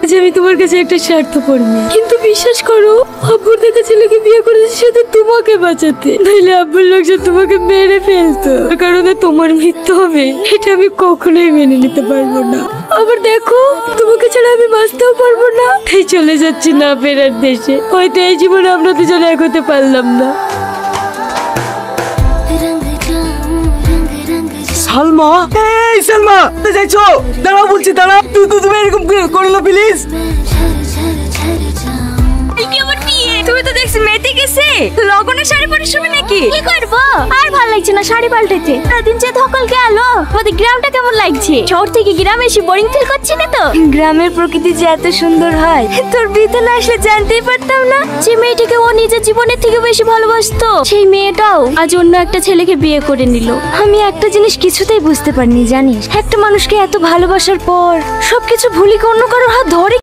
যে আমি তোমার কাছে একটা স্বার্থপর মেয়ে, কিন্তু বিশ্বাস করো আব্বুর দেখা ছেলেকে বিয়ে করেছে সাথে তোমাকে বাঁচাতে, নাইলে আব্বুর লোকজন তোমাকে মেরে ফেলতো। কারণে তোমার মৃত্যু হবে এটা আমি কখনোই মেনে নিতে পারবো না। আবার দেখো তোমাকে ছাড়া আমি বাঁচতেও পারবো না, তাই চলে যাচ্ছি না ফেরার দেশে। হয়তো এই জীবনে আমরা দুজনে এক হতে পারলাম না। সালমা, এই সালমা, কোথায় যাইছো? দাঁড়াও বলছি, দাঁড়াও। তুমি এরকম করো না প্লিজ। তুমি তো দেখছি মেতে গেছে, লগনের শাড়ি পরার সময় নাকি? কি করবো আর ভালো লাগছে না শাড়ি পাল্টাতে। দিন যে ধকল গেল, আমাদের গ্রামটা কেমন লাগছে? শহর থেকে গ্রামে এসে বোরিং ফিল করছি না তো? গ্রামের প্রকৃতি যে এত সুন্দর হয় তোর বিদ্যালয়ে আসলে জানতেই পারতাম না। যে মেয়েটাকে ও নিজের জীবনের থেকে বেশি ভালোবাসতো, সেই মেয়েটাও আজ অন্য একটা ছেলেকে বিয়ে করে নিল। আমি একটা জিনিস কিছুতেই বুঝতে পারিনি জানিস, একটা মানুষকে এত ভালোবাসার পর সবকিছু ভুলি অন্য কারোর হাত ধরে